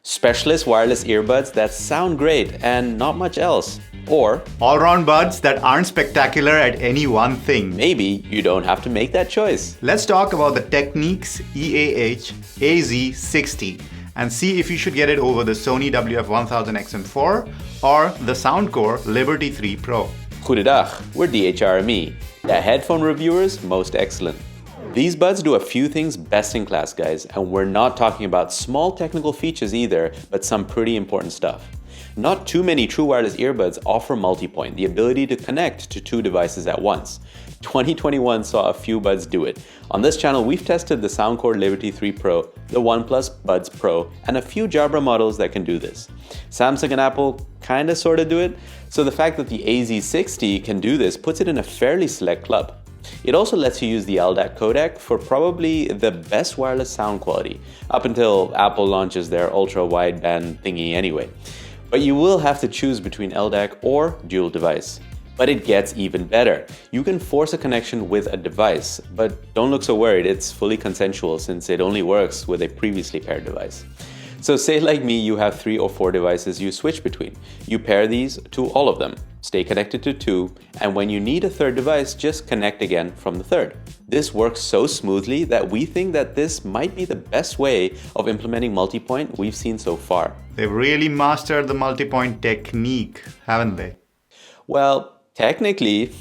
specialist wireless earbuds that sound great and not much else. Or all-round buds that aren't spectacular at any one thing. maybe you don't have to make that choice. Let's talk about the Technics EAH AZ60 and see if you should get it over the Sony WF 1000 XM4 or the SoundCore Liberty 3 Pro. Goedendag, we're DHRME, the headphone reviewers most excellent. These buds do a few things best in class, guys, and we're not talking about small technical features either, but some pretty important stuff. Not too many true wireless earbuds offer multipoint, the ability to connect to two devices at once. 2021 saw a few buds do it. On this channel, we've tested the SoundCore Liberty 3 Pro, the OnePlus Buds Pro, and a few Jabra models that can do this. Samsung and Apple kinda sorta do it, so the fact that the AZ60 can do this puts it in a fairly select club. It also lets you use the LDAC codec for probably the best wireless sound quality, up until Apple launches their ultra-wideband thingy anyway. But you will have to choose between LDAC or dual device. But it gets even better. You can force a connection with a device, but don't look so worried, it's fully consensual since it only works with a previously paired device. So say like me, you have 3 or 4 devices you switch between. You pair these to all of them, stay connected to 2, and when you need a third device, just connect again from the third. This works so smoothly that we think that this might be the best way of implementing multipoint we've seen so far. They've really mastered the multipoint technique, haven't they? Well, technically,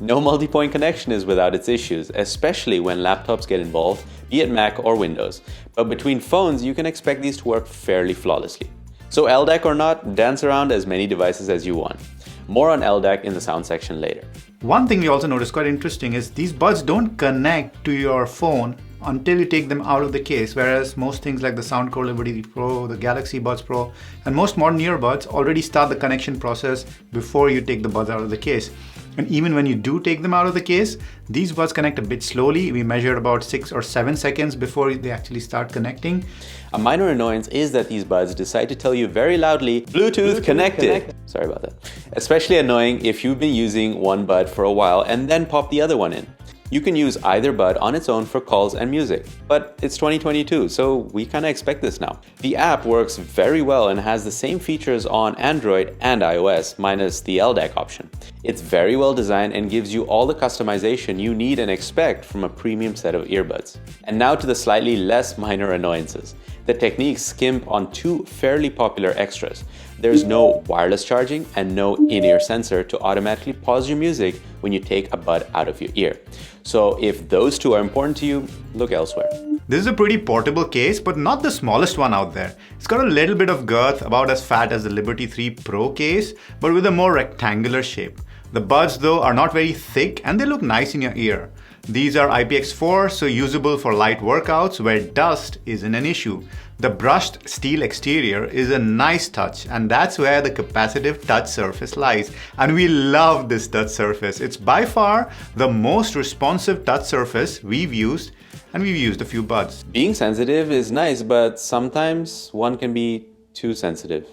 no multipoint connection is without its issues, especially when laptops get involved, be it Mac or Windows. But between phones, you can expect these to work fairly flawlessly. So LDAC or not, dance around as many devices as you want. More on LDAC in the sound section later. One thing we also noticed quite interesting is these buds don't connect to your phone until you take them out of the case, whereas most things like the SoundCore Liberty Pro, the Galaxy Buds Pro, and most modern earbuds already start the connection process before you take the buds out of the case. And even when you do take them out of the case, these buds connect a bit slowly. We measured about 6 or 7 seconds before they actually start connecting. A minor annoyance is that these buds decide to tell you very loudly, Bluetooth connected. Sorry about that. Especially annoying if you've been using one bud for a while and then pop the other one in. You can use either bud on its own for calls and music, but it's 2022, so we kinda expect this now. The app works very well and has the same features on Android and iOS, minus the LDAC option. It's very well designed and gives you all the customization you need and expect from a premium set of earbuds. And now to the slightly less minor annoyances. The Technics skimp on 2 fairly popular extras. There's no wireless charging and no in-ear sensor to automatically pause your music when you take a bud out of your ear. So if those 2 are important to you, look elsewhere. This is a pretty portable case, but not the smallest one out there. It's got a little bit of girth, about as fat as the Liberty 3 Pro case, but with a more rectangular shape. The buds though are not very thick and they look nice in your ear. These are IPX4, so usable for light workouts where dust isn't an issue. The brushed steel exterior is a nice touch, and that's where the capacitive touch surface lies. And we love this touch surface. It's by far the most responsive touch surface we've used, and we've used a few buds. Being sensitive is nice, but sometimes one can be too sensitive.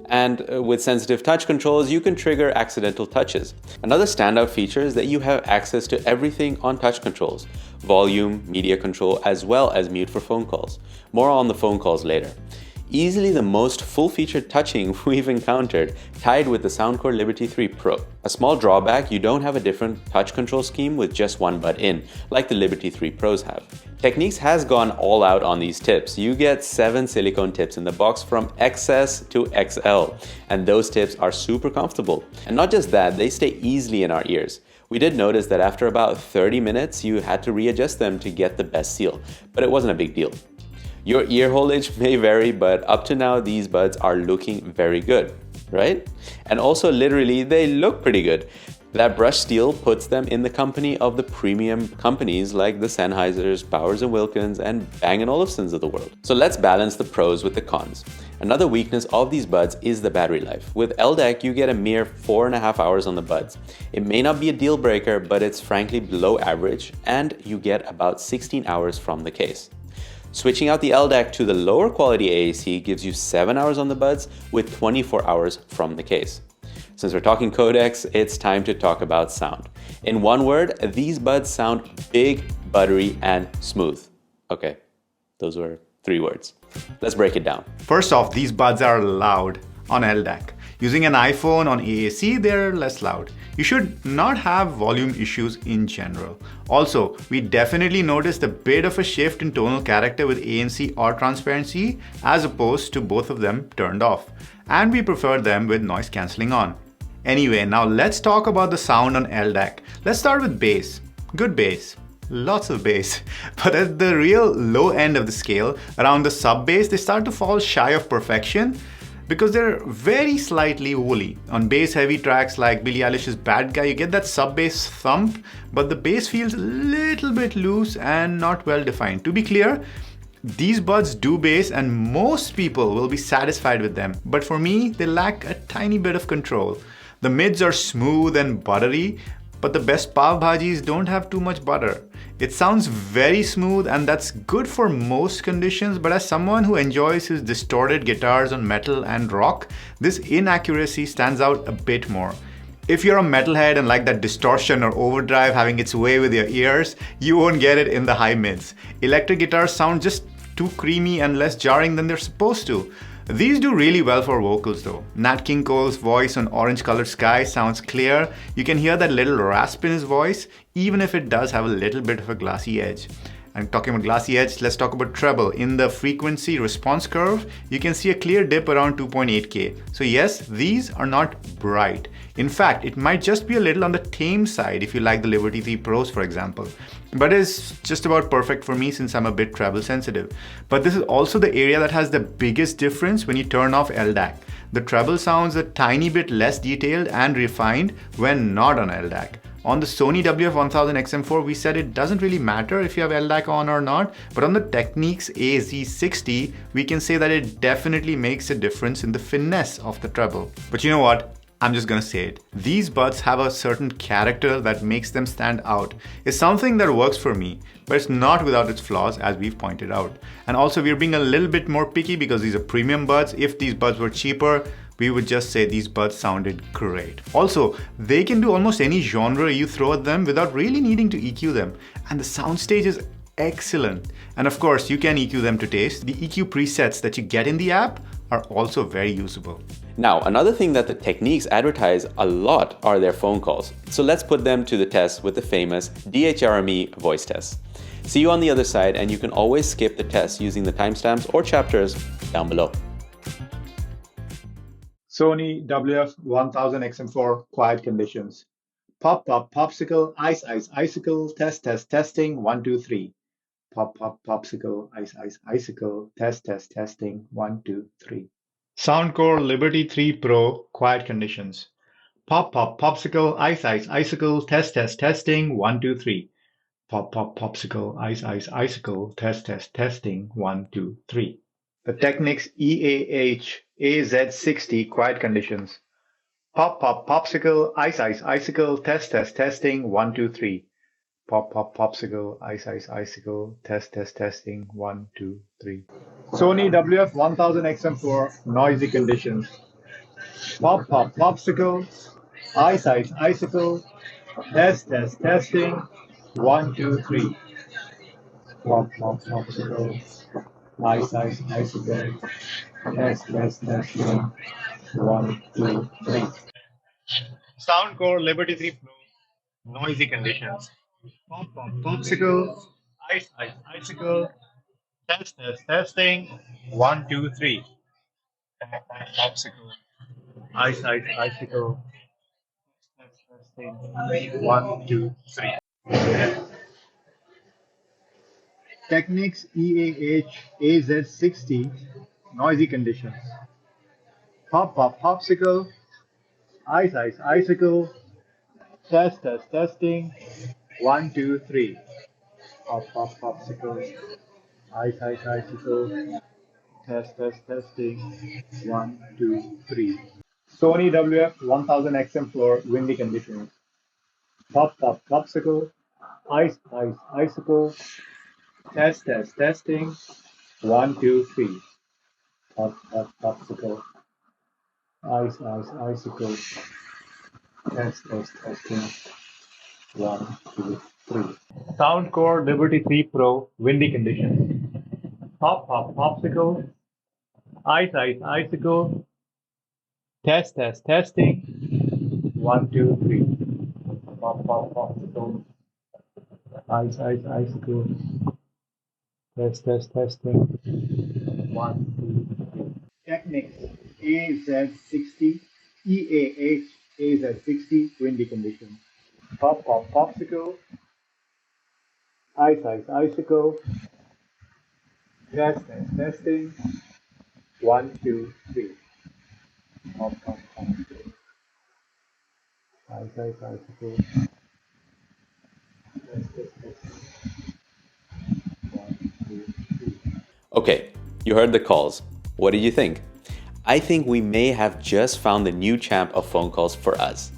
And with sensitive touch controls, you can trigger accidental touches. Another standout feature is that you have access to everything on touch controls, volume, media control, as well as mute for phone calls. More on the phone calls later. Easily the most full-featured touching we've encountered, tied with the SoundCore Liberty 3 Pro. A small drawback, you don't have a different touch control scheme with just one bud in, like the Liberty 3 Pros have. Technics has gone all out on these tips. You get 7 silicone tips in the box from XS to XL, and those tips are super comfortable. And not just that, they stay easily in our ears. We did notice that after about 30 minutes, you had to readjust them to get the best seal, but it wasn't a big deal. Your ear holdage may vary, but up to now, these buds are looking very good, right? And also literally, they look pretty good. That brushed steel puts them in the company of the premium companies like the Sennheisers, Bowers & Wilkins, and Bang & Olufsen's of the world. So let's balance the pros with the cons. Another weakness of these buds is the battery life. With LDAC, you get a mere 4.5 hours on the buds. It may not be a deal breaker, but it's frankly below average, and you get about 16 hours from the case. Switching out the LDAC to the lower quality AAC gives you 7 hours on the buds with 24 hours from the case. Since we're talking codecs, it's time to talk about sound. In one word, these buds sound big, buttery, and smooth. Okay, those were 3 words. Let's break it down. First off, these buds are loud on LDAC. Using an iPhone on AAC, they're less loud. You should not have volume issues in general. Also, we definitely noticed a bit of a shift in tonal character with ANC or transparency as opposed to both of them turned off. And we prefer them with noise cancelling on. Anyway, now let's talk about the sound on LDAC. Let's start with bass. Good bass. Lots of bass. But at the real low end of the scale, around the sub bass, they start to fall shy of perfection because they're very slightly woolly. On bass heavy tracks like Billie Eilish's Bad Guy, you get that sub bass thump, but the bass feels a little bit loose and not well defined. To be clear, these buds do bass and most people will be satisfied with them, but for me, they lack a tiny bit of control. The mids are smooth and buttery, but the best pav bhajis don't have too much butter. It sounds very smooth and that's good for most conditions, but as someone who enjoys his distorted guitars on metal and rock, this inaccuracy stands out a bit more. If you're a metalhead and like that distortion or overdrive having its way with your ears, you won't get it in the high mids. Electric guitars sound just too creamy and less jarring than they're supposed to. These do really well for vocals though. Nat King Cole's voice on Orange Colored Sky sounds clear. You can hear that little rasp in his voice, even if it does have a little bit of a glassy edge. And talking about glassy edge, let's talk about treble. In the frequency response curve, you can see a clear dip around 2.8K. So yes, these are not bright. In fact, it might just be a little on the tame side if you like the Liberty 3 Pros, for example. But it's just about perfect for me since I'm a bit treble sensitive. But this is also the area that has the biggest difference when you turn off LDAC. The treble sounds a tiny bit less detailed and refined when not on LDAC. On the Sony WF 1000 XM4, we said it doesn't really matter if you have LDAC on or not, but on the Technics AZ60, we can say that it definitely makes a difference in the finesse of the treble. But you know what? I'm just gonna say it. These buds have a certain character that makes them stand out. It's something that works for me, but it's not without its flaws, as we've pointed out. And also, we're being a little bit more picky because these are premium buds. If these buds were cheaper, we would just say these buds sounded great. Also, they can do almost any genre you throw at them without really needing to EQ them. And the soundstage is excellent. And of course, you can EQ them to taste. The EQ presets that you get in the app are also very usable. Now, another thing that the Technics advertise a lot are their phone calls. So let's put them to the test with the famous DHRME voice test. See you on the other side, and you can always skip the test using the timestamps or chapters down below. Sony WF 1000 XM4 quiet conditions. Pop, pop, popsicle, ice, ice, icicle, test, test, testing, 1, 2, 3. Pop, pop, popsicle, ice, ice, icicle, test, test, testing, 1, 2, 3. SoundCore Liberty 3 Pro quiet conditions. Pop, pop, popsicle, ice, ice, icicle, test, test, testing, 1, 2, 3. Pop, pop, popsicle, ice, ice, icicle, test, test, testing, 1, 2, 3. The Technics EAH AZ60 quiet conditions. Pop, pop, popsicle, ice, ice, icicle, test, test, testing, 1, 2, 3. Pop, pop, popsicle, ice, ice, icicle, test, test, testing, 1, 2, 3. Sony WF 1000 XM4 noisy conditions. Pop, pop, popsicle, ice, ice, icicle, test, test, testing, 1, 2, 3. Pop, pop, popsicle, ice, ice, icicle, test, test, testing, 1, 2, 3. SoundCore Liberty 3 Pro noisy conditions. Pop, pop, popsicle, ice, ice, icicle, test, test, testing, 1, 2, 3. Pop, pop, popsicle, ice, ice, icicle, test, testing, 1, 2, 3. Technics EAH AZ60 noisy conditions. Pop, pop, popsicle, ice, ice, icicle, test, test, testing, 1, 2, 3. Pop, pop, popsicle, ice, ice, icicle, test, test, testing, 1, 2, 3. Sony WF 1000 XM4 windy conditions. Pop, pop, popsicle, ice, ice, icicle, test, test, testing, 1, 2, 3. Pop, pop, popsicle, ice, ice, icicle, test, test, testing, 1, 2, 3. SoundCore Liberty 3 Pro windy conditions. Pop, pop, popsicle. Ice, ice, icicle. Test, test, testing. 1, 2, 3. Pop, pop, popsicle. Ice, ice, icicle. Test, test, testing. 1, 2, 3. Technics AZ60 EAH AZ60 windy conditions. Pop, pop, popsicle. Ice, ice, icicle. Test, test, testing. 1, 2, 3. Pop, pop, popsicle. Ice, ice, icicle. Test, test, testing. 1, 2, 3. Okay, you heard the calls. What did you think? I think we may have just found the new champ of phone calls for us.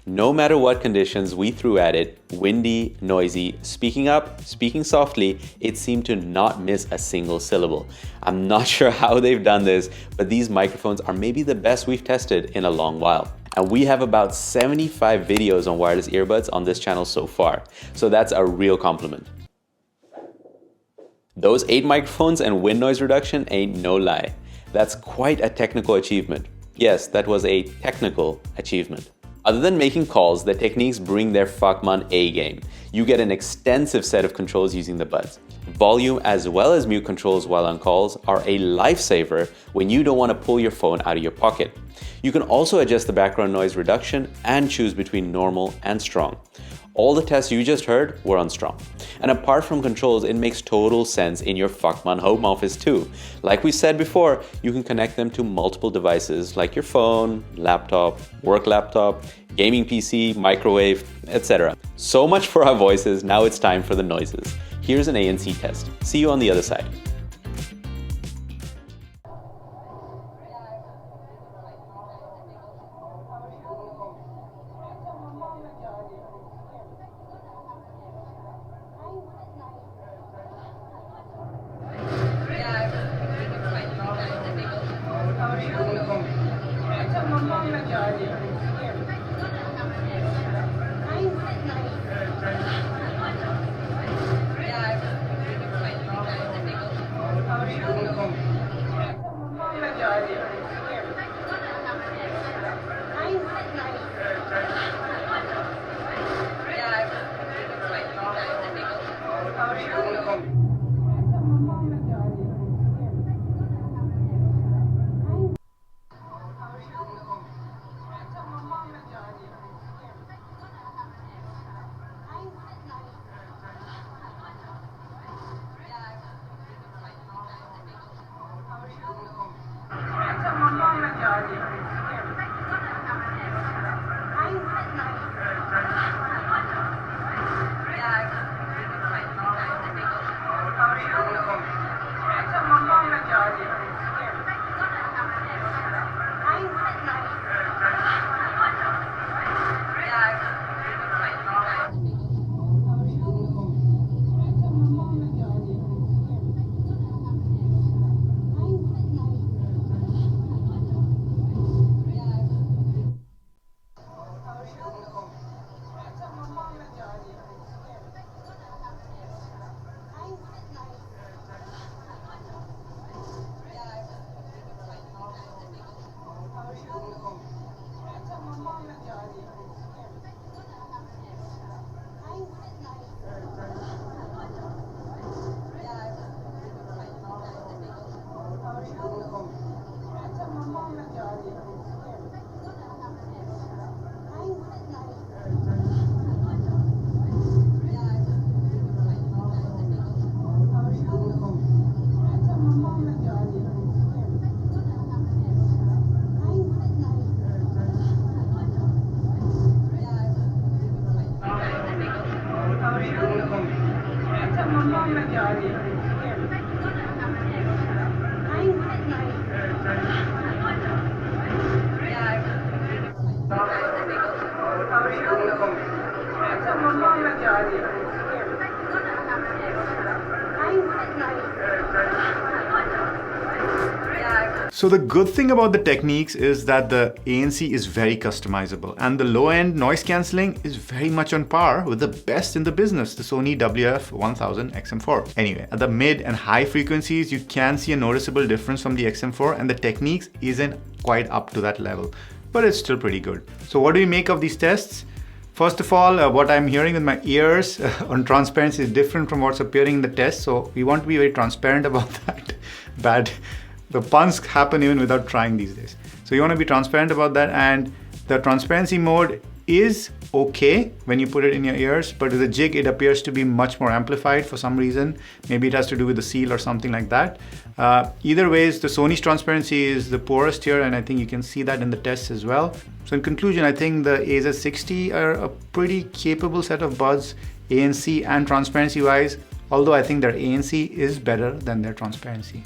No matter what conditions we threw at it, windy, noisy, speaking up, speaking softly, it seemed to not miss a single syllable. I'm not sure how they've done this, but these microphones are maybe the best we've tested in a long while. And we have about 75 videos on wireless earbuds on this channel so far, so that's a real compliment. Those 8 microphones and wind noise reduction ain't no lie. That's quite a technical achievement. Yes, that was a technical achievement. Other than making calls, the Technics bring their Fachmann A game. You get an extensive set of controls using the buds. Volume as well as mute controls while on calls are a lifesaver when you don't want to pull your phone out of your pocket. You can also adjust the background noise reduction and choose between normal and strong. All the tests you just heard were on strong. And apart from controls, it makes total sense in your Fachmann home office too. Like we said before, you can connect them to multiple devices like your phone, laptop, work laptop, gaming PC, microwave, etc. So much for our voices, now it's time for the noises. Here's an ANC test. See you on the other side. So the good thing about the Technics is that the ANC is very customizable and the low-end noise cancelling is very much on par with the best in the business, the Sony WF 1000 XM4. Anyway, at the mid and high frequencies, you can see a noticeable difference from the XM4 and the Technics isn't quite up to that level, but it's still pretty good. So what do we make of these tests? First of all, what I'm hearing with my ears on transparency is different from what's appearing in the test, so we want to be very transparent about that. The puns happen even without trying these days. So you want to be transparent about that, and the transparency mode is okay when you put it in your ears, but with the jig it appears to be much more amplified for some reason. Maybe it has to do with the seal or something like that. Either ways, the Sony's transparency is the poorest here, and I think you can see that in the tests as well. So in conclusion, I think the AZ60 are a pretty capable set of buds, ANC and transparency wise, although I think their ANC is better than their transparency.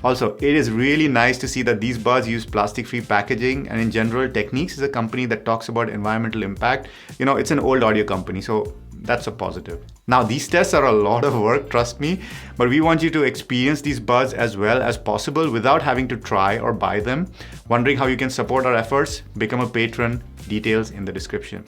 Also, it is really nice to see that these buds use plastic-free packaging, and in general, Technics is a company that talks about environmental impact. You know, it's an old audio company, so that's a positive. Now, these tests are a lot of work, trust me, but we want you to experience these buds as well as possible without having to try or buy them. Wondering how you can support our efforts? Become a patron, details in the description.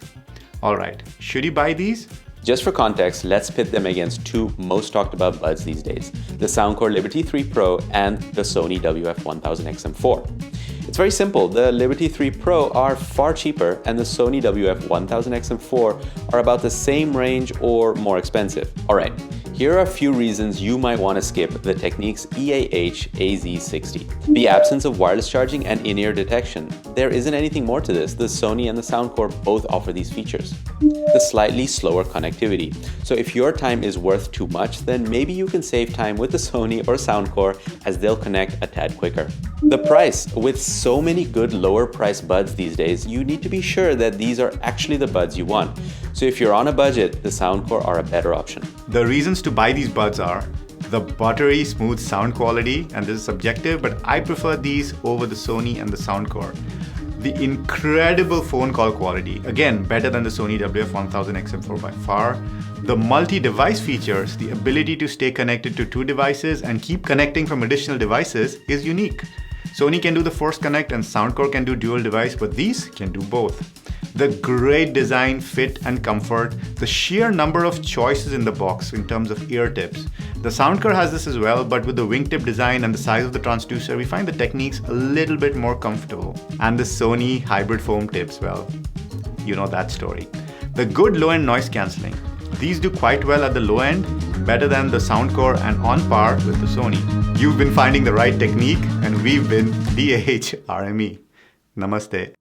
All right, should you buy these? Just for context, let's pit them against two most talked about buds these days, the SoundCore Liberty 3 Pro and the Sony WF 1000 XM4. It's very simple. The Liberty 3 Pro are far cheaper and the Sony WF 1000 XM4 are about the same range or more expensive. Alright, here are a few reasons you might want to skip the Technics EAH AZ60. The absence of wireless charging and in-ear detection. There isn't anything more to this. The Sony and the SoundCore both offer these features. The slightly slower connectivity. So if your time is worth too much, then maybe you can save time with the Sony or SoundCore as they'll connect a tad quicker. The price. With so many good lower price buds these days, you need to be sure that these are actually the buds you want. So if you're on a budget, the SoundCore are a better option. The reasons to buy these buds are the buttery smooth sound quality, and this is subjective, but I prefer these over the Sony and the SoundCore. The incredible phone call quality, again better than the Sony WF 1000 XM4 by far. The multi-device features, the ability to stay connected to two devices and keep connecting from additional devices is unique. Sony can do the force connect and SoundCore can do dual device, but these can do both. The great design, fit and comfort, the sheer number of choices in the box in terms of ear tips. The SoundCore has this as well, but with the wingtip design and the size of the transducer, we find the Technics a little bit more comfortable. And the Sony hybrid foam tips, well, you know that story. The good low-end noise cancelling. These do quite well at the low end, better than the SoundCore and on par with the Sony. You've been finding the right technique and we've been DHRME. Namaste.